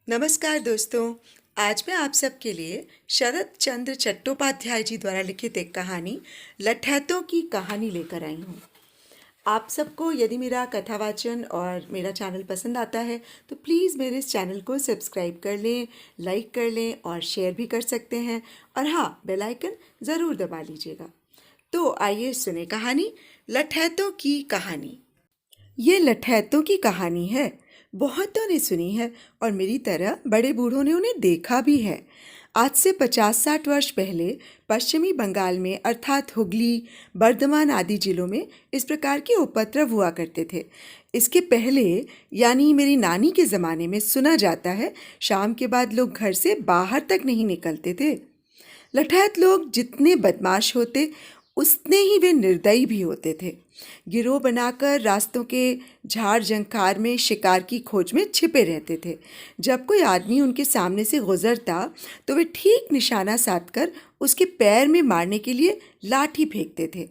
नमस्कार दोस्तों। आज मैं आप सबके लिए शरत चंद्र चट्टोपाध्याय जी द्वारा लिखित एक कहानी लठैतों की कहानी लेकर आई हूँ। आप सबको यदि मेरा कथावाचन और मेरा चैनल पसंद आता है तो प्लीज़ मेरे इस चैनल को सब्सक्राइब कर लें, लाइक कर लें और शेयर भी कर सकते हैं। और हाँ, बेल आइकन ज़रूर दबा लीजिएगा। तो आइए सुने कहानी लठैतों की कहानी। ये लठैतों की कहानी है। बहुतों ने सुनी है और मेरी तरह बड़े बूढ़ों ने उन्हें देखा भी है। आज से 50-60 वर्ष पहले पश्चिमी बंगाल में अर्थात हुगली, बर्धमान आदि जिलों में इस प्रकार के उपद्रव हुआ करते थे। इसके पहले यानी मेरी नानी के ज़माने में सुना जाता है शाम के बाद लोग घर से बाहर तक नहीं निकलते थे। लठैत लोग जितने बदमाश होते उतने ही वे निर्दयी भी होते थे। गिरोह बनाकर रास्तों के झाड़ झंखार में शिकार की खोज में छिपे रहते थे। जब कोई आदमी उनके सामने से गुजरता तो वे ठीक निशाना साधकर उसके पैर में मारने के लिए लाठी फेंकते थे।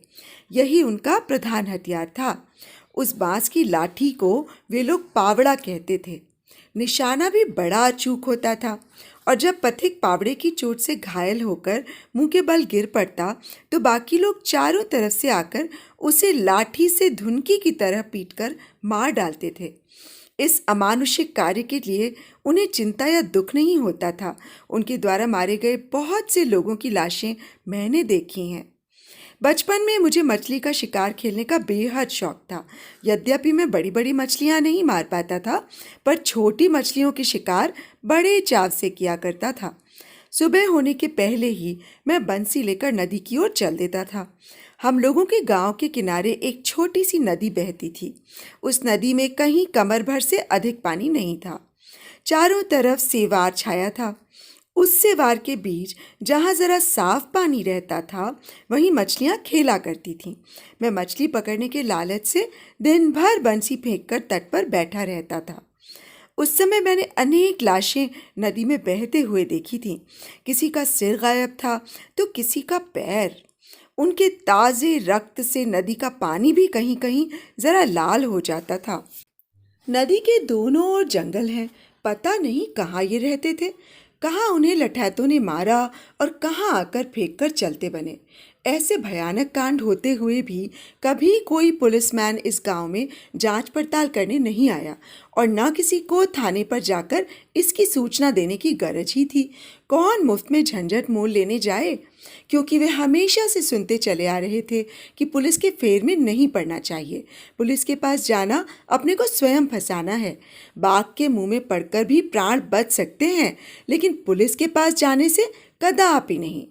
यही उनका प्रधान हथियार था। उस बांस की लाठी को वे लोग पावड़ा कहते थे। निशाना भी बड़ा अचूक होता था और जब पथिक पावड़े की चोट से घायल होकर मुंह के बल गिर पड़ता तो बाकी लोग चारों तरफ से आकर उसे लाठी से धुनकी की तरह पीटकर मार डालते थे। इस अमानुषिक कार्य के लिए उन्हें चिंता या दुख नहीं होता था। उनके द्वारा मारे गए बहुत से लोगों की लाशें मैंने देखी हैं। बचपन में मुझे मछली का शिकार खेलने का बेहद शौक था। यद्यपि मैं बड़ी बड़ी मछलियां नहीं मार पाता था, पर छोटी मछलियों के शिकार बड़े चाव से किया करता था। सुबह होने के पहले ही मैं बंसी लेकर नदी की ओर चल देता था। हम लोगों के गांव के किनारे एक छोटी सी नदी बहती थी। उस नदी में कहीं कमर भर से अधिक पानी नहीं था। चारों तरफ सेवार छाया था। उस सेवार के बीच जहाँ जरा साफ पानी रहता था वहीं मछलियाँ खेला करती थीं। मैं मछली पकड़ने के लालच से दिन भर बंसी फेंककर तट पर बैठा रहता था। उस समय मैंने अनेक लाशें नदी में बहते हुए देखी थीं। किसी का सिर गायब था तो किसी का पैर। उनके ताज़े रक्त से नदी का पानी भी कहीं कहीं जरा लाल हो जाता था। नदी के दोनों ओर जंगल हैं। पता नहीं कहाँ ये रहते थे, कहाँ उन्हें लठैतों ने मारा और कहाँ आकर फेंक कर चलते बने। ऐसे भयानक कांड होते हुए भी कभी कोई पुलिसमैन इस गांव में जांच पड़ताल करने नहीं आया और न किसी को थाने पर जाकर इसकी सूचना देने की गरज ही थी। कौन मुफ्त में झंझट मोल लेने जाए, क्योंकि वे हमेशा से सुनते चले आ रहे थे कि पुलिस के फेर में नहीं पड़ना चाहिए। पुलिस के पास जाना अपने को स्वयं फंसाना है। बाघ के मुंह में पड़कर भी प्राण बच सकते हैं, लेकिन पुलिस के पास जाने से कदापि नहीं।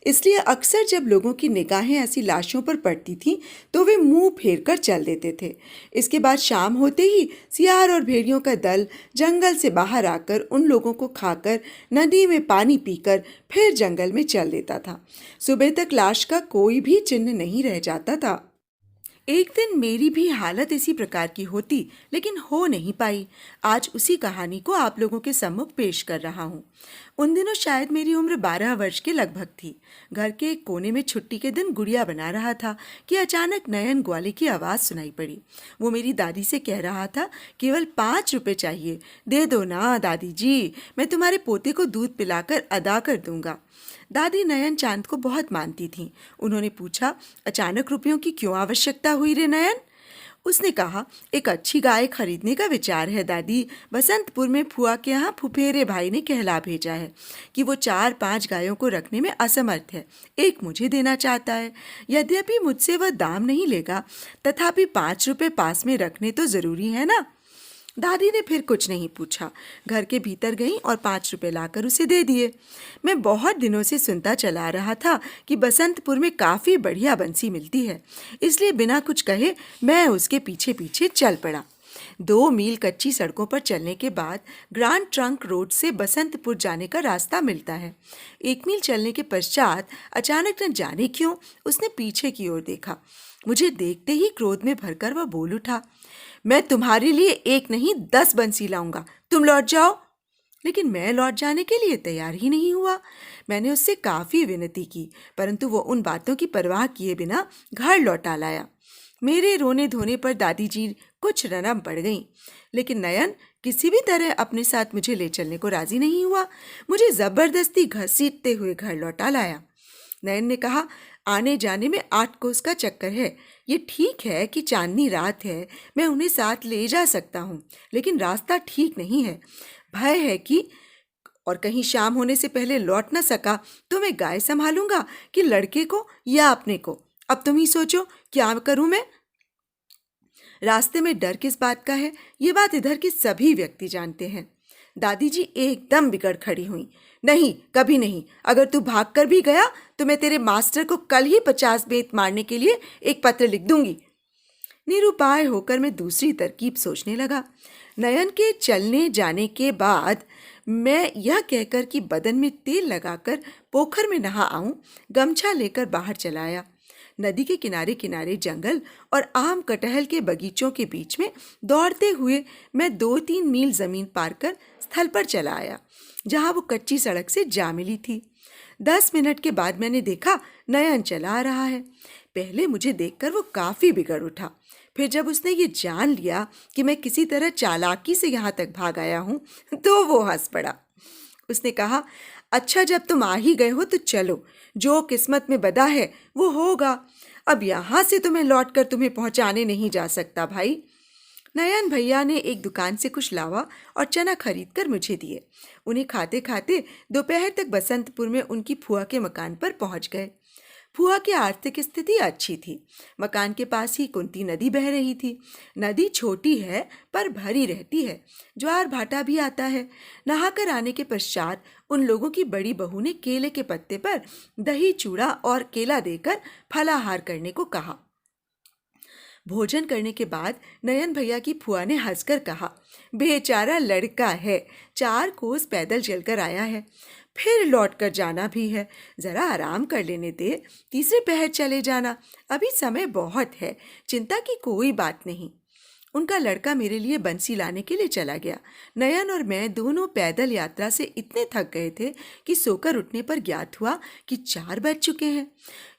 इसलिए अक्सर जब लोगों की निगाहें ऐसी लाशों पर पड़ती थीं तो वे मुंह फेर कर चल देते थे। इसके बाद शाम होते ही सियार और भेड़ियों का दल जंगल से बाहर आकर उन लोगों को खाकर नदी में पानी पीकर फिर जंगल में चल देता था। सुबह तक लाश का कोई भी चिन्ह नहीं रह जाता था। एक दिन मेरी भी हालत इसी प्रकार की होती, लेकिन हो नहीं पाई। आज उसी कहानी को आप लोगों के सम्मुख पेश कर रहा हूँ। उन दिनों शायद मेरी उम्र 12 वर्ष के लगभग थी। घर के एक कोने में छुट्टी के दिन गुड़िया बना रहा था कि अचानक नयन ग्वाले की आवाज़ सुनाई पड़ी। वो मेरी दादी से कह रहा था, केवल 5 रुपए चाहिए, दे दो ना दादी जी, मैं तुम्हारे पोते को दूध पिलाकर अदा कर दूंगा। दादी नयन चांद को बहुत मानती थीं। उन्होंने पूछा, अचानक रुपयों की क्यों आवश्यकता हुई रे नयन? उसने कहा, एक अच्छी गाय खरीदने का विचार है दादी। बसंतपुर में फुआ के यहाँ फुफेरे भाई ने कहला भेजा है कि वो 4-5 गायों को रखने में असमर्थ है। एक मुझे देना चाहता है। यद्यपि मुझसे वह दाम नहीं लेगा, तथापि 5 रुपए पास में रखने तो जरूरी है ना। दादी ने फिर कुछ नहीं पूछा, घर के भीतर गई और 5 रुपए लाकर उसे दे दिए। मैं बहुत दिनों से सुनता चला रहा था कि बसंतपुर में काफ़ी बढ़िया बंसी मिलती है, इसलिए बिना कुछ कहे मैं उसके पीछे पीछे चल पड़ा। 2 मील कच्ची सड़कों पर चलने के बाद ग्रांड ट्रंक रोड से बसंतपुर जाने का रास्ता मिलता है। 1 मील चलने के पश्चात अचानक न जाने क्यों उसने पीछे की ओर देखा। मुझे देखते ही क्रोध में भरकर वह बोल उठा, मैं तुम्हारे लिए 1 नहीं 10 बंसी लाऊंगा, तुम लौट जाओ। लेकिन मैं लौट जाने के लिए तैयार ही नहीं हुआ। मैंने उससे काफ़ी विनती की, परंतु वो उन बातों की परवाह किए बिना घर लौटा लाया। मेरे रोने धोने पर दादी जी कुछ नरम पड़ गईं, लेकिन नयन किसी भी तरह अपने साथ मुझे ले चलने को राजी नहीं हुआ। मुझे जबरदस्ती घसीटते हुए घर लौटा लाया। नयन ने कहा, आने जाने में 8 कोस का चक्कर है। ये ठीक है कि चांदनी रात है, मैं उन्हें साथ ले जा सकता हूँ, लेकिन रास्ता ठीक नहीं है। भय है कि और कहीं शाम होने से पहले लौट न सका तो मैं गाय संभालूंगा कि लड़के को या अपने को। अब तुम ही सोचो, क्या करूं मैं? रास्ते में डर किस बात का है, ये बात इधर के सभी व्यक्ति जानते हैं। दादी जी एकदम बिगड़ खड़ी हुई। नहीं, कभी नहीं। अगर तू भाग कर भी गया तो मैं तेरे मास्टर को कल ही 50 बेंत मारने के लिए एक पत्र लिख दूंगी। निरुपाय होकर मैं दूसरी तरकीब सोचने लगा। नयन के चलने जाने के बाद मैं यह कहकर कि बदन में तेल लगाकर पोखर में नहा आऊं, गमछा लेकर बाहर चला आया। नदी के किनारे किनारे जंगल और आम कटहल के बगीचों के बीच में दौड़ते हुए मैं 2-3 मील जमीन पार कर स्थल पर चला आया, जहां वो कच्ची सड़क से जा मिली थी। 10 मिनट के बाद मैंने देखा नयन चला आ रहा है। पहले मुझे देखकर वो काफी बिगड़ उठा। फिर जब उसने ये जान लिया कि मैं किसी तरह चालाकी से यहाँ तक भाग आया हूँ, तो वो हंस पड़ा। उसने कहा, अच्छा, जब तुम आ ही गए हो तो चलो, जो किस्मत में बदा है वो होगा। अब यहाँ से तुम्हें लौटकर तुम्हें पहुँचाने नहीं जा सकता भाई। नयन भैया ने एक दुकान से कुछ लावा और चना खरीद कर मुझे दिए। उन्हें खाते खाते दोपहर तक बसंतपुर में उनकी फुआ के मकान पर पहुँच गए। फुआ की आर्थिक स्थिति अच्छी थी। मकान के पास ही कुंती नदी बह रही थी। नदी छोटी है पर भरी रहती है, ज्वार भाटा भी आता है। नहाकर आने के पश्चात उन लोगों की बड़ी बहू ने केले के पत्ते पर दही चूड़ा और केला देकर फलाहार करने को कहा। भोजन करने के बाद नयन भैया की फुआ ने हंसकर कहा, बेचारा लड़का है, 4 कोस पैदल चलकर आया है, फिर लौटकर जाना भी है। जरा आराम कर लेने दे, तीसरे पहर चले जाना, अभी समय बहुत है, चिंता की कोई बात नहीं। उनका लड़का मेरे लिए बंसी लाने के लिए चला गया। नयन और मैं दोनों पैदल यात्रा से इतने थक गए थे कि सोकर उठने पर ज्ञात हुआ कि 4 बज चुके हैं।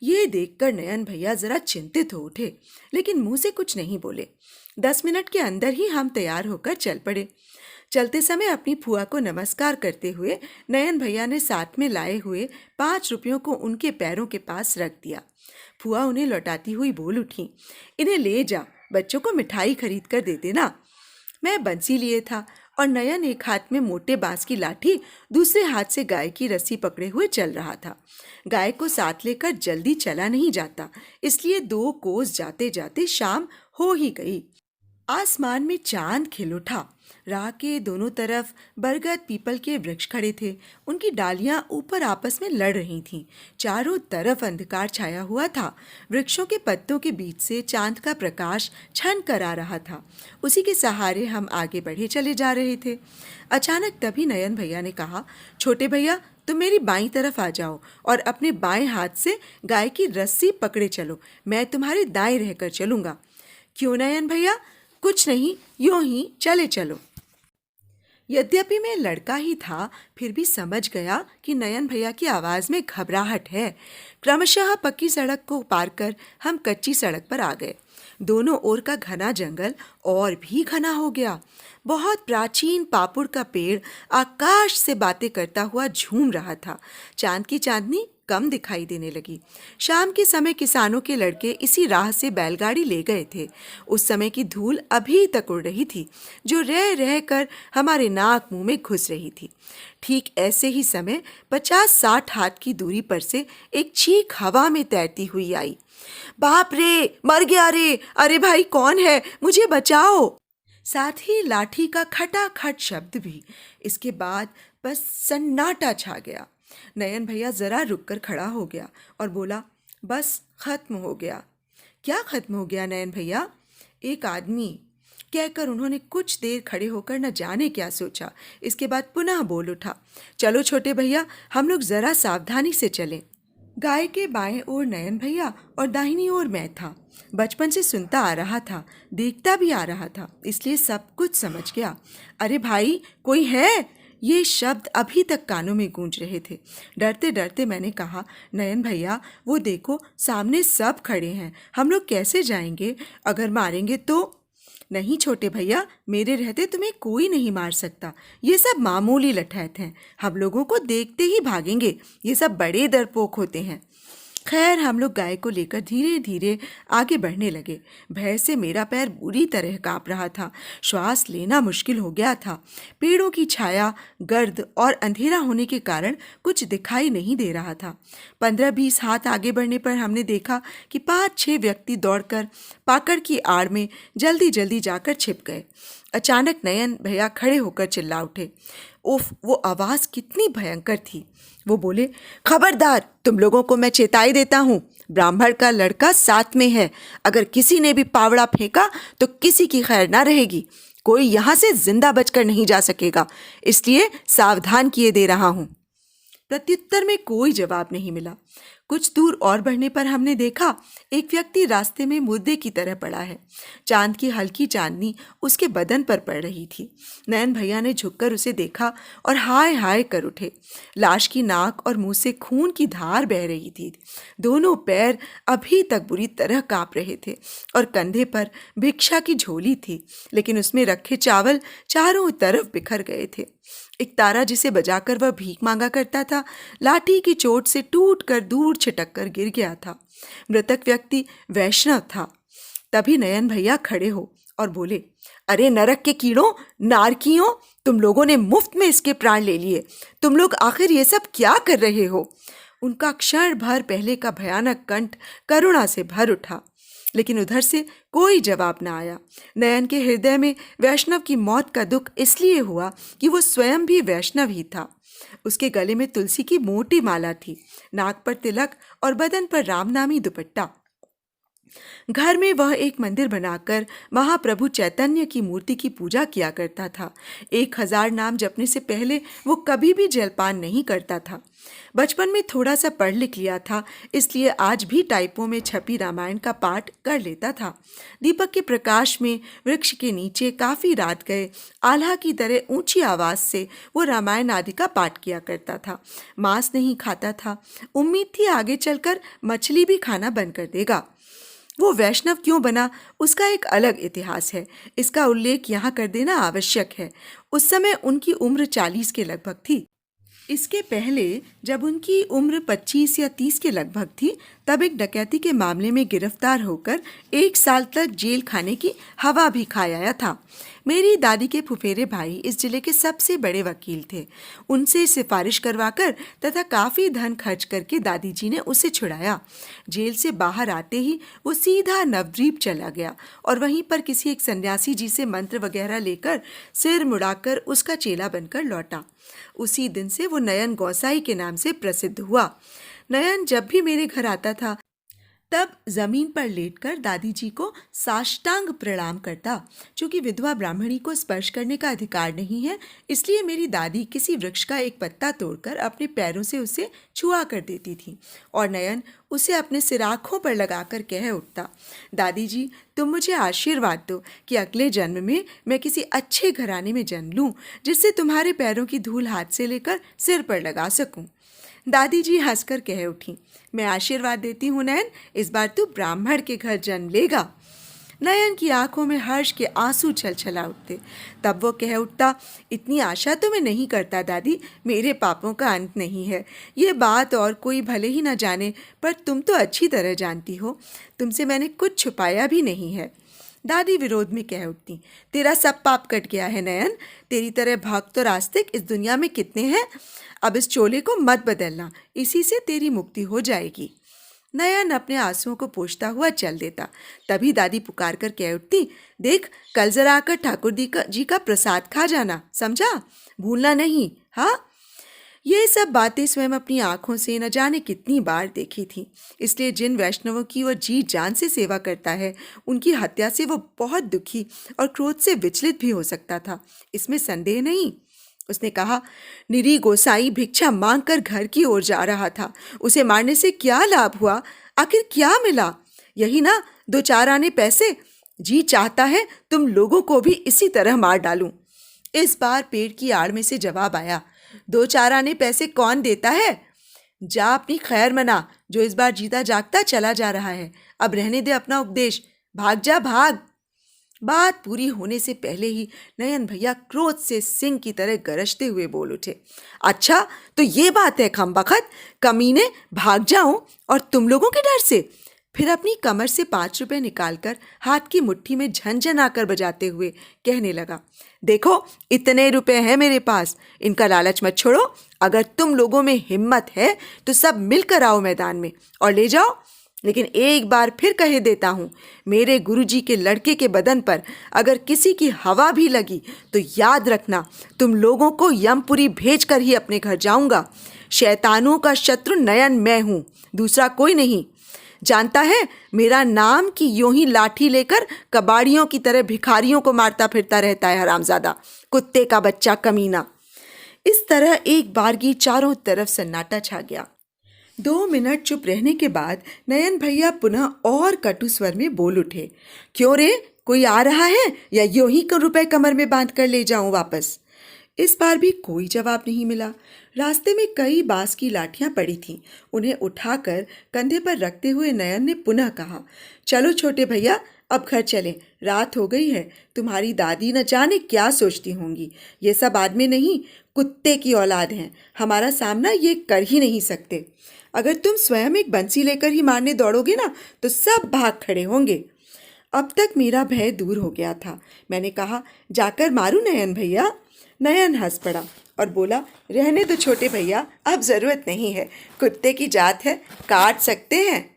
ये देखकर नयन भैया जरा चिंतित हो उठे, लेकिन मुंह से कुछ नहीं बोले। 10 मिनट के अंदर ही हम तैयार होकर चल पड़े। चलते समय अपनी फुआ को नमस्कार करते हुए नयन भैया ने साथ में लाए हुए 5 रुपयों को उनके पैरों के पास रख दिया। फुआ उन्हें लौटाती हुई बोल उठी, इन्हें ले जा, बच्चों को मिठाई खरीद कर दे देना। मैं बंसी लिए था और नयन एक हाथ में मोटे बांस की लाठी, दूसरे हाथ से गाय की रस्सी पकड़े हुए चल रहा था। गाय को साथ लेकर जल्दी चला नहीं जाता, इसलिए 2 कोस जाते जाते शाम हो ही गई। आसमान में चांद खिल उठा। राह के दोनों तरफ बरगद पीपल के वृक्ष खड़े थे। उनकी डालियां ऊपर आपस में लड़ रही थीं। चारों तरफ अंधकार छाया हुआ था। वृक्षों के पत्तों के बीच से चांद का प्रकाश छन कर आ रहा था। उसी के सहारे हम आगे बढ़े चले जा रहे थे। अचानक तभी नयन भैया ने कहा, छोटे भैया, तुम मेरी बाईं तरफ आ जाओ और अपने बाएं हाथ से गाय की रस्सी पकड़े चलो, मैं तुम्हारे दाएं रहकर चलूंगा। क्यों नयन भैया? कुछ नहीं, यूं ही चले चलो। यद्यपि मैं लड़का ही था, फिर भी समझ गया कि नयन भैया की आवाज में घबराहट है। क्रमशः पक्की सड़क को पार कर हम कच्ची सड़क पर आ गए। दोनों ओर का घना जंगल और भी घना हो गया। बहुत प्राचीन पापुड़ का पेड़ आकाश से बातें करता हुआ झूम रहा था। चांद की चांदनी कम दिखाई देने लगी। शाम के समय किसानों के लड़के इसी राह से बैलगाड़ी ले गए थे। उस समय की धूल अभी तक उड़ रही थी, जो रह रह कर हमारे नाक मुंह में घुस रही थी। ठीक ऐसे ही समय 50-60 हाथ की दूरी पर से एक चीख हवा में तैरती हुई आई। बाप रे, मर गया रे, अरे भाई कौन है, मुझे बचाओ। साथ ही लाठी का खटाखट शब्द भी। इसके बाद बस सन्नाटा छा गया। नयन भैया जरा रुककर खड़ा हो गया और बोला, बस खत्म हो गया। क्या खत्म हो गया नयन भैया? एक आदमी, कहकर उन्होंने कुछ देर खड़े होकर न जाने क्या सोचा। इसके बाद पुनः बोल उठा, चलो छोटे भैया, हम लोग जरा सावधानी से चलें। गाय के बाएं ओर नयन भैया और दाहिनी ओर मैं था। बचपन से सुनता आ रहा था, देखता भी आ रहा था, इसलिए सब कुछ समझ गया। अरे भाई, कोई है? ये शब्द अभी तक कानों में गूंज रहे थे। डरते डरते मैंने कहा, नयन भैया वो देखो सामने सब खड़े हैं, हम लोग कैसे जाएंगे? अगर मारेंगे तो? नहीं छोटे भैया, मेरे रहते तुम्हें कोई नहीं मार सकता। ये सब मामूली लठैत हैं, हम लोगों को देखते ही भागेंगे। ये सब बड़े डरपोक होते हैं। खैर हम लोग गाय को लेकर धीरे धीरे आगे बढ़ने लगे। भय से मेरा पैर बुरी तरह कांप रहा था, श्वास लेना मुश्किल हो गया था। पेड़ों की छाया, गर्द और अंधेरा होने के कारण कुछ दिखाई नहीं दे रहा था। 15-20 हाथ आगे बढ़ने पर हमने देखा कि 5-6 व्यक्ति दौड़कर पाकड़ की आड़ में जल्दी जल्दी जाकर छिप गए। अचानक नयन भैया खड़े होकर चिल्ला उठे। उफ, वो आवाज़ कितनी भयंकर थी। वो बोले, खबरदार, तुम लोगों को मैं चेताई देता हूँ, ब्राह्मण का लड़का साथ में है। अगर किसी ने भी पावड़ा फेंका तो किसी की खैर ना रहेगी। कोई यहाँ से जिंदा बचकर नहीं जा सकेगा, इसलिए सावधान किए दे रहा हूँ। प्रत्युत्तर में कोई जवाब नहीं मिला। कुछ दूर और बढ़ने पर हमने देखा एक व्यक्ति रास्ते में मुर्दे की तरह पड़ा है। चांद की हल्की चांदनी उसके बदन पर पड़ रही थी। नयन भैया ने झुककर उसे देखा और हाय हाय कर उठे। लाश की नाक और मुंह से खून की धार बह रही थी। दोनों पैर अभी तक बुरी तरह कांप रहे थे और कंधे पर भिक्षा की झोली थी, लेकिन उसमें रखे चावल चारों तरफ बिखर गए थे। एक तारा जिसे बजाकर वह भीख मांगा करता था, लाठी की चोट से टूट कर दूर छिटक कर गिर गया था। मृतक व्यक्ति वैष्णव था। तभी नयन भैया खड़े हो और बोले, अरे नरक के कीड़ों, नारकियों, तुम लोगों ने मुफ्त में इसके प्राण ले लिए। तुम लोग आखिर ये सब क्या कर रहे हो? उनका क्षण भर पहले का भयानक कंठ करुणा से भर उठा, लेकिन उधर से कोई जवाब न आया। नयन के हृदय में वैष्णव की मौत का दुख इसलिए हुआ कि वो स्वयं भी वैष्णव ही था। उसके गले में तुलसी की मोटी माला थी, नाक पर तिलक और बदन पर रामनामी दुपट्टा। घर में वह एक मंदिर बनाकर महाप्रभु चैतन्य की मूर्ति की पूजा किया करता था। 1000 नाम जपने से पहले वो कभी भी जलपान नहीं करता था। बचपन में थोड़ा सा पढ़ लिख लिया था, इसलिए आज भी टाइपों में छपी रामायण का पाठ कर लेता था। दीपक के प्रकाश में वृक्ष के नीचे काफी रात गए आल्हा की तरह ऊंची आवाज से वो रामायण आदि का पाठ किया करता था। मांस नहीं खाता था। उम्मीद थी आगे चलकर मछली भी खाना बंद कर देगा। वो वैष्णव क्यों बना, उसका एक अलग इतिहास है। इसका उल्लेख यहाँ कर देना आवश्यक है। उस समय उनकी उम्र 40 के लगभग थी। इसके पहले जब उनकी उम्र 25 या 30 के लगभग थी, तब एक डकैती के मामले में गिरफ्तार होकर 1 साल तक जेल खाने की हवा भी खा आया था। मेरी दादी के फुफेरे भाई इस जिले के सबसे बड़े वकील थे। उनसे सिफारिश करवाकर तथा काफ़ी धन खर्च करके दादी जी ने उसे छुड़ाया। जेल से बाहर आते ही वो सीधा नवद्वीप चला गया और वहीं पर किसी एक सन्यासी जी से मंत्र वगैरह लेकर सिर मुड़ाकर उसका चेला बनकर लौटा। उसी दिन से वो नयन गोसाई के नाम से प्रसिद्ध हुआ। नयन जब भी मेरे घर आता था तब जमीन पर लेटकर दादी जी को साष्टांग प्रणाम करता। चूंकि विधवा ब्राह्मणी को स्पर्श करने का अधिकार नहीं है, इसलिए मेरी दादी किसी वृक्ष का एक पत्ता तोड़कर अपने पैरों से उसे छुआ कर देती थी और नयन उसे अपने सिराखों पर लगाकर कह उठता, दादी जी तुम मुझे आशीर्वाद दो कि अगले जन्म में मैं किसी अच्छे घराने में जन्म लूं, जिससे तुम्हारे पैरों की धूल हाथ से लेकर सिर पर लगा सकूं। दादी जी हंसकर कह उठी, मैं आशीर्वाद देती हूँ नयन, इस बार तू ब्राह्मण के घर जन्म लेगा। नयन की आंखों में हर्ष के आंसू छलछला उठते। तब वो कह उठता, इतनी आशा तो मैं नहीं करता दादी, मेरे पापों का अंत नहीं है। ये बात और कोई भले ही न जाने, पर तुम तो अच्छी तरह जानती हो, तुमसे मैंने कुछ छुपाया भी नहीं है। दादी विरोध में कह उठती, तेरा सब पाप कट गया है नयन, तेरी तरह भक्त और आस्तिक इस दुनिया में कितने हैं। अब इस चोले को मत बदलना, इसी से तेरी मुक्ति हो जाएगी। नयन अपने आंसुओं को पोंछता हुआ चल देता। तभी दादी पुकार कर कह उठती, देख कल जरा आकर ठाकुर जी का प्रसाद खा जाना, समझा, भूलना नहीं। हाँ, ये सब बातें स्वयं अपनी आंखों से न जाने कितनी बार देखी थी। इसलिए जिन वैष्णवों की वो जी जान से सेवा करता है, उनकी हत्या से वो बहुत दुखी और क्रोध से विचलित भी हो सकता था, इसमें संदेह नहीं। उसने कहा, निरी गोसाई भिक्षा मांगकर घर की ओर जा रहा था, उसे मारने से क्या लाभ हुआ, आखिर क्या मिला? यही ना 2-4 आने पैसे। जी चाहता है तुम लोगों को भी इसी तरह मार डालूं। इस बार पेड़ की आड़ में से जवाब आया, 2-4 आने पैसे कौन देता है? जा अपनी खैर मना, जो इस बार जीता जागता चला जा रहा है। अब रहने दे अपना उपदेश, भाग जा भाग। बात पूरी होने से पहले ही नयन भैया क्रोध से सिंह की तरह गरजते हुए बोल उठे, अच्छा तो ये बात है खमबख्त, कमीने, भाग जाऊं और तुम लोगों के डर से? फिर अपनी कमर से 5 रुपए निकालकर हाथ की मुट्ठी में झनझन आकर बजाते हुए कहने लगा, देखो इतने रुपए हैं मेरे पास, इनका लालच मत छोड़ो। अगर तुम लोगों में हिम्मत है तो सब मिलकर आओ मैदान में और ले जाओ। लेकिन एक बार फिर कहे देता हूँ, मेरे गुरुजी के लड़के के बदन पर अगर किसी की हवा भी लगी तो याद रखना, तुम लोगों को यमपुरी भेज कर ही अपने घर जाऊंगा। शैतानों का शत्रु नयन मैं हूँ, दूसरा कोई नहीं। जानता है मेरा नाम कि यूं ही लाठी लेकर कबाड़ियों की तरह भिखारियों को मारता फिरता रहता है हरामजादा, कुत्ते का बच्चा कमीना। इस तरह एक बारगी चारों तरफ सन्नाटा छा गया। 2 मिनट चुप रहने के बाद नयन भैया पुनः और कटु स्वर में बोल उठे, क्यों रे, कोई आ रहा है या यूं ही रुपए कमर में बांध कर ले जाऊं वापस? इस बार भी कोई जवाब नहीं मिला। रास्ते में कई बांस की लाठियां पड़ी थीं। उन्हें उठाकर कंधे पर रखते हुए नयन ने पुनः कहा, चलो छोटे भैया अब घर चलें, रात हो गई है। तुम्हारी दादी न जाने क्या सोचती होंगी। ये सब आदमी नहीं, कुत्ते की औलाद हैं, हमारा सामना ये कर ही नहीं सकते। अगर तुम स्वयं एक बंसी लेकर ही मारने दौड़ोगे ना तो सब भाग खड़े होंगे। अब तक मेरा भय दूर हो गया था। मैंने कहा, जाकर मारूं नयन भैया? नयन हंस पड़ा और बोला, रहने दो छोटे भैया, अब जरूरत नहीं है, कुत्ते की जात है, काट सकते हैं।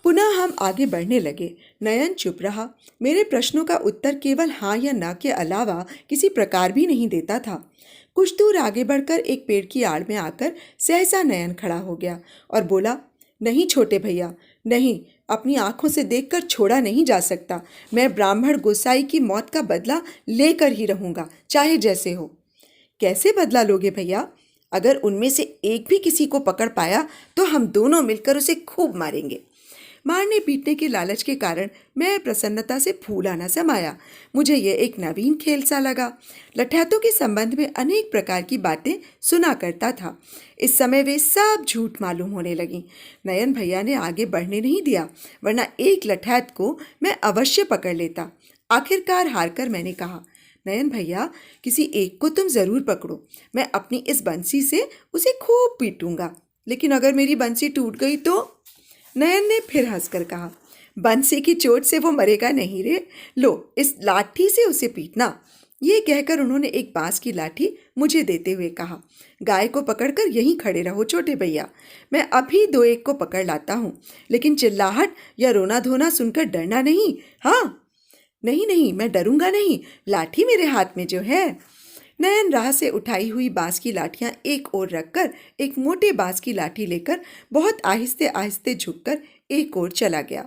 पुनः हम आगे बढ़ने लगे। नयन चुप रहा। मेरे प्रश्नों का उत्तर केवल हाँ या ना के अलावा किसी प्रकार भी नहीं देता था। कुछ दूर आगे बढ़कर एक पेड़ की आड़ में आकर सहसा नयन खड़ा हो गया और बोला, नहीं छोटे भैया, नहीं, अपनी आंखों से देखकर छोड़ा नहीं जा सकता। मैं ब्राह्मण गोसाई की मौत का बदला लेकर ही रहूंगा, चाहे जैसे हो। कैसे बदला लोगे भैया? अगर उनमें से एक भी किसी को पकड़ पाया तो हम दोनों मिलकर उसे खूब मारेंगे। मारने पीटने के लालच के कारण मैं प्रसन्नता से फूला न समाया। मुझे यह एक नवीन खेल सा लगा। लठैतों के संबंध में अनेक प्रकार की बातें सुना करता था। इस समय वे सब झूठ मालूम होने लगीं। नयन भैया ने आगे बढ़ने नहीं दिया, वरना एक लठैत को मैं अवश्य पकड़ लेता। आखिरकार हारकर मैंने कहा, नयन भैया, किसी एक को तुम जरूर पकड़ो, मैं अपनी इस बंसी से उसे खूब पीटूंगा। लेकिन अगर मेरी बंसी टूट गई तो? नयन ने फिर हंसकर कहा, बंसी की चोट से वो मरेगा नहीं रे, लो इस लाठी से उसे पीटना। ये कहकर उन्होंने एक बांस की लाठी मुझे देते हुए कहा, गाय को पकड़कर यहीं खड़े रहो छोटे भैया, मैं अभी 2-1 को पकड़ लाता हूँ, लेकिन चिल्लाहट या रोना धोना सुनकर डरना नहीं। हाँ, नहीं नहीं, मैं डरूंगा नहीं, लाठी मेरे हाथ में जो है। नयन राह से उठाई हुई बांस की लाठियां एक ओर रखकर एक मोटे बांस की लाठी लेकर बहुत आहिस्ते आहिस्ते झुककर एक ओर चला गया।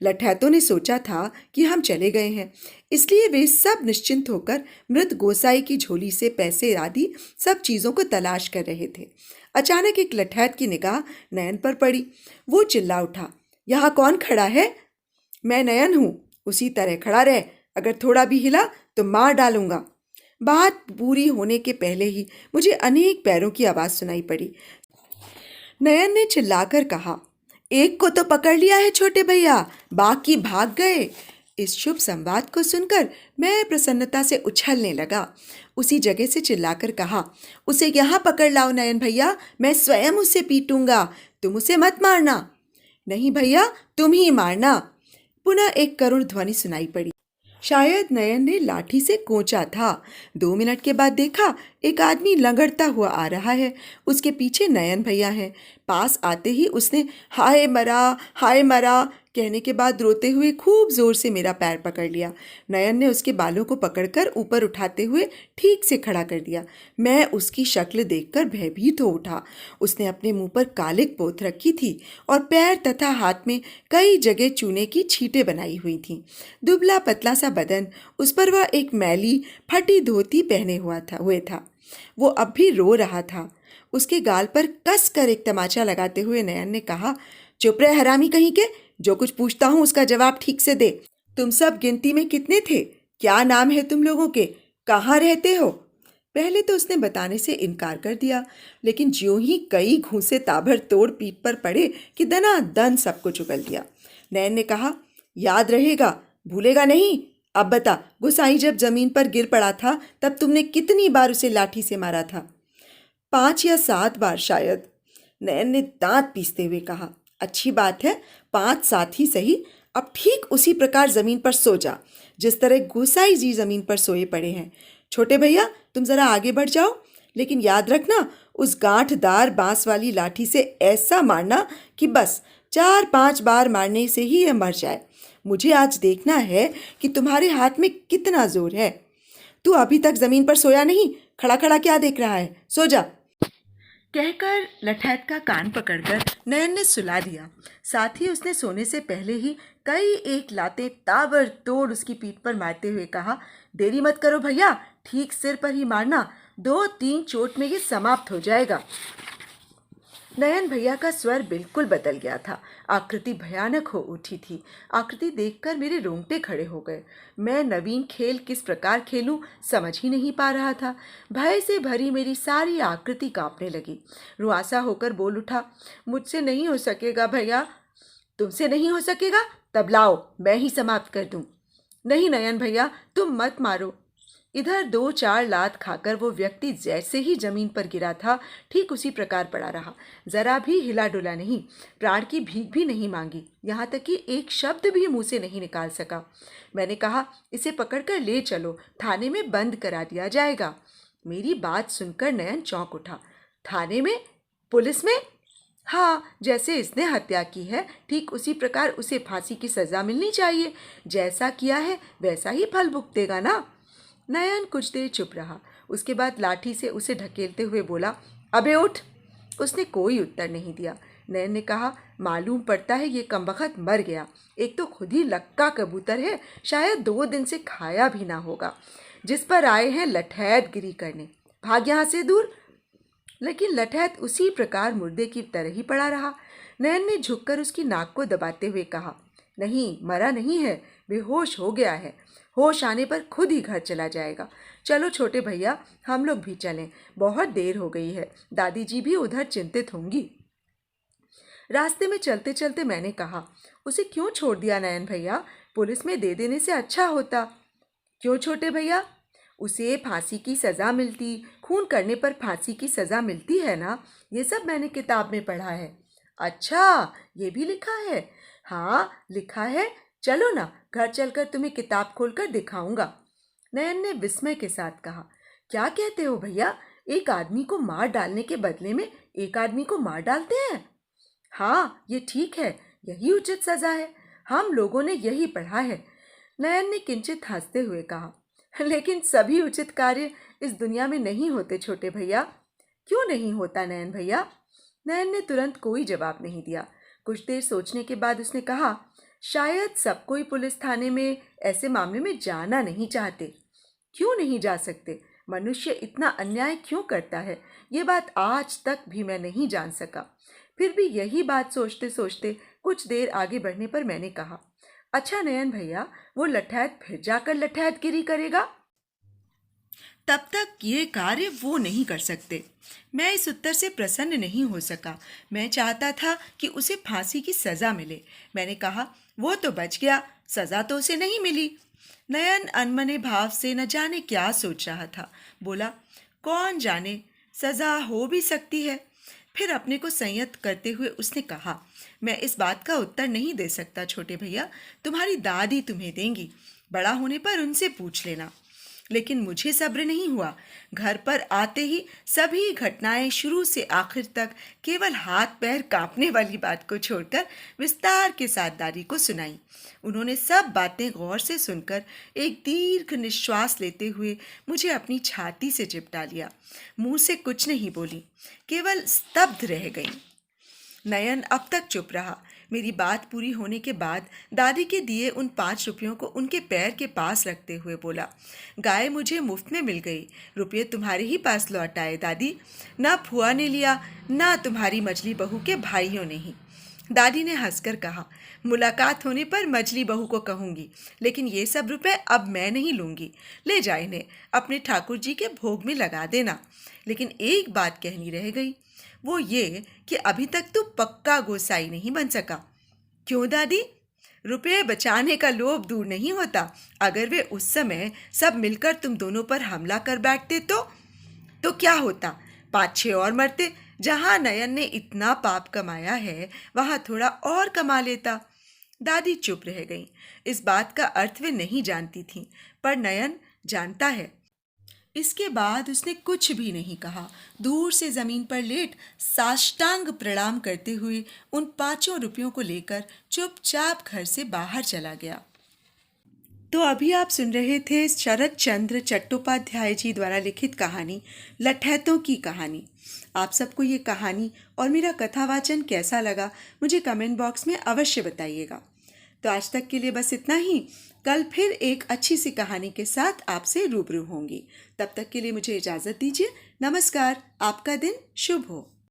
लठैतों ने सोचा था कि हम चले गए हैं, इसलिए वे सब निश्चिंत होकर मृत गोसाई की झोली से पैसे आदि सब चीज़ों को तलाश कर रहे थे। अचानक एक लठैत की निगाह नयन पर पड़ी। वो चिल्ला उठा, यहाँ कौन खड़ा है? मैं नयन हूँ, उसी तरह खड़ा रह, अगर थोड़ा भी हिला तो मार डालूंगा। बात पूरी होने के पहले ही मुझे अनेक पैरों की आवाज़ सुनाई पड़ी। नयन ने चिल्लाकर कहा, एक को तो पकड़ लिया है छोटे भैया, बाकी भाग गए। इस शुभ संवाद को सुनकर मैं प्रसन्नता से उछलने लगा। उसी जगह से चिल्लाकर कहा, उसे यहाँ पकड़ लाओ नयन भैया, मैं स्वयं उसे पीटूंगा, तुम उसे मत मारना। नहीं भैया, तुम ही मारना। पुनः एक करुण ध्वनि सुनाई पड़ी। शायद नयन ने लाठी से कोंचा था। 2 मिनट के बाद देखा एक आदमी लंगड़ता हुआ आ रहा है। उसके पीछे नयन भैया हैं। पास आते ही उसने हाय मरा कहने के बाद रोते हुए खूब जोर से मेरा पैर पकड़ लिया। नयन ने उसके बालों को पकड़कर ऊपर उठाते हुए ठीक से खड़ा कर दिया। मैं उसकी शक्ल देखकर भयभीत हो उठा। उसने अपने मुंह पर कालिक पोत रखी थी और पैर तथा हाथ में कई जगह चूने की छींटें बनाई हुई थीं। दुबला पतला सा बदन, उस पर वह एक मैली फटी धोती पहने हुए था। वो अब भी रो रहा था। उसके गाल पर कस कर एक तमाचा लगाते हुए नयन ने कहा, चुप रहे हरामी कहीं के, जो कुछ पूछता हूँ उसका जवाब ठीक से दे। तुम सब गिनती में कितने थे? क्या नाम है तुम लोगों के? कहाँ रहते हो? पहले तो उसने बताने से इनकार कर दिया, लेकिन ज्यों ही कई घूंसे ताबड़तोड़ पीठ पर पड़े कि दनादन सब कुछ उगल दिया। नयन ने कहा, याद रहेगा, भूलेगा नहीं। अब बता, गुसाई जब जमीन पर गिर पड़ा था तब तुमने कितनी बार उसे लाठी से मारा था? 5 या 7 बार शायद, नयन ने दांत पीसते हुए कहा। अच्छी बात है, 5-7 ही सही। अब ठीक उसी प्रकार जमीन पर सो जा जिस तरह गुसाई जी जमीन पर सोए पड़े हैं। छोटे भैया, तुम जरा आगे बढ़ जाओ, लेकिन याद रखना, उस गांठदार बांस वाली लाठी से ऐसा मारना कि बस 4-5 बार मारने से ही यह मर जाए। मुझे आज देखना है कि तुम्हारे हाथ में कितना जोर है। तू अभी तक जमीन पर सोया नहीं, खड़ा खड़ा क्या देख रहा है? सो जा। कहकर लठैत का कान पकड़कर नयन ने सुला दिया। साथ ही उसने सोने से पहले ही कई एक लातें ताबड़तोड़ उसकी पीठ पर मारते हुए कहा, देरी मत करो भैया, ठीक सिर पर ही मारना, 2-3 चोट में ये समाप्त हो जाएगा। नयन भैया का स्वर बिल्कुल बदल गया था। आकृति भयानक हो उठी थी। आकृति देखकर मेरे रोंगटे खड़े हो गए। मैं नवीन खेल किस प्रकार खेलूं समझ ही नहीं पा रहा था। भय से भरी मेरी सारी आकृति कांपने लगी। रुआसा होकर बोल उठा, मुझसे नहीं हो सकेगा भैया। तुमसे नहीं हो सकेगा? तब लाओ, मैं ही समाप्त कर दूं। नहीं नयन भैया, तुम मत मारो। इधर 2-4 लात खाकर वो व्यक्ति जैसे ही जमीन पर गिरा था ठीक उसी प्रकार पड़ा रहा। जरा भी हिला डुला नहीं, प्राण की भीख भी नहीं मांगी, यहाँ तक कि एक शब्द भी मुंह से नहीं निकाल सका। मैंने कहा, इसे पकड़कर ले चलो, थाने में बंद करा दिया जाएगा। मेरी बात सुनकर नयन चौंक उठा। थाने में? पुलिस में? हाँ, जैसे इसने हत्या की है ठीक उसी प्रकार उसे फांसी की सजा मिलनी चाहिए। जैसा किया है वैसा ही फल भुगतेगा ना। नयन कुछ देर चुप रहा। उसके बाद लाठी से उसे ढकेलते हुए बोला, अबे उठ। उसने कोई उत्तर नहीं दिया। नयन ने कहा, मालूम पड़ता है ये कमबख्त मर गया। एक तो खुद ही लक्का कबूतर है, शायद 2 दिन से खाया भी ना होगा, जिस पर आए हैं लठैत गिरी करने। भाग यहाँ से दूर। लेकिन लठैत उसी प्रकार मुर्दे की तरह ही पड़ा रहा। नयन ने झुककर उसकी नाक को दबाते हुए कहा, नहीं, मरा नहीं है, बेहोश हो गया है। होश आने पर खुद ही घर चला जाएगा। चलो छोटे भैया, हम लोग भी चलें, बहुत देर हो गई है। दादी जी भी उधर चिंतित होंगी। रास्ते में चलते चलते मैंने कहा, उसे क्यों छोड़ दिया नयन भैया? पुलिस में दे देने से अच्छा होता। क्यों छोटे भैया? उसे फांसी की सज़ा मिलती, खून करने पर फांसी की सज़ा मिलती है ना, ये सब मैंने किताब में पढ़ा है। अच्छा, ये भी लिखा है? हाँ, लिखा है। चलो ना, घर चलकर तुम्हें किताब खोलकर दिखाऊंगा। नयन ने विस्मय के साथ कहा, क्या कहते हो भैया? एक आदमी को मार डालने के बदले में एक आदमी को मार डालते हैं? हाँ, ये ठीक है, यही उचित सजा है। हम लोगों ने यही पढ़ा है। नयन ने किंचित हंसते हुए कहा, लेकिन सभी उचित कार्य इस दुनिया में नहीं होते छोटे भैया। क्यों नहीं होता नयन भैया? नयन ने तुरंत कोई जवाब नहीं दिया। कुछ देर सोचने के बाद उसने कहा, शायद सब कोई पुलिस थाने में ऐसे मामले में जाना नहीं चाहते। क्यों नहीं जा सकते? मनुष्य इतना अन्याय क्यों करता है, ये बात आज तक भी मैं नहीं जान सका। फिर भी यही बात सोचते सोचते कुछ देर आगे बढ़ने पर मैंने कहा, अच्छा नयन भैया, वो लठैत फिर जाकर लठैतगिरी करेगा? तब तक ये कार्य वो नहीं कर सकते। मैं इस उत्तर से प्रसन्न नहीं हो सका। मैं चाहता था कि उसे फांसी की सज़ा मिले। मैंने कहा, वो तो बच गया, सज़ा तो उसे नहीं मिली। नयन अनमने भाव से न जाने क्या सोच रहा था। बोला, कौन जाने, सज़ा हो भी सकती है। फिर अपने को संयत करते हुए उसने कहा, मैं इस बात का उत्तर नहीं दे सकता छोटे भैया, तुम्हारी दादी तुम्हें देंगी, बड़ा होने पर उनसे पूछ लेना। लेकिन मुझे सब्र नहीं हुआ। घर पर आते ही सभी घटनाएं शुरू से आखिर तक केवल हाथ पैर कांपने वाली बात को छोड़कर विस्तार के साथ दादी को सुनाई। उन्होंने सब बातें गौर से सुनकर एक दीर्घ निश्वास लेते हुए मुझे अपनी छाती से चिपटा लिया। मुंह से कुछ नहीं बोली, केवल स्तब्ध रह गई। नयन अब तक चुप रहा। मेरी बात पूरी होने के बाद दादी के दिए उन 5 रुपयों को उनके पैर के पास रखते हुए बोला, गाय मुझे मुफ्त में मिल गई, रुपये तुम्हारे ही पास लौट आए दादी। ना फुआ ने लिया, ना तुम्हारी मझली बहू के भाइयों ने ही। दादी ने हंसकर कहा, मुलाकात होने पर मछली बहू को कहूंगी, लेकिन ये सब रुपए अब मैं नहीं लूंगी। ले जा इन्हें, अपने ठाकुर जी के भोग में लगा देना। लेकिन एक बात कहनी रह गई, वो ये कि अभी तक तू पक्का गोसाई नहीं बन सका। क्यों दादी? रुपये बचाने का लोभ दूर नहीं होता। अगर वे उस समय सब मिलकर तुम दोनों पर हमला कर बैठते तो क्या होता? 5-6 और मरते। जहां नयन ने इतना पाप कमाया है वहां थोड़ा और कमा लेता। दादी चुप रह गईं। इस बात का अर्थ वे नहीं जानती थीं, पर नयन जानता है। इसके बाद उसने कुछ भी नहीं कहा। दूर से जमीन पर लेट साष्टांग प्रणाम करते हुए उन 5 रुपयों को लेकर चुपचाप घर से बाहर चला गया। तो अभी आप सुन रहे थे शरत चंद्र चट्टोपाध्याय जी द्वारा लिखित कहानी लठैतों की कहानी। आप सबको ये कहानी और मेरा कथावाचन कैसा लगा मुझे कमेंट बॉक्स में अवश्य बताइएगा। तो आज तक के लिए बस इतना ही। कल फिर एक अच्छी सी कहानी के साथ आपसे रूबरू होंगी। तब तक के लिए मुझे इजाज़त दीजिए। नमस्कार। आपका दिन शुभ हो।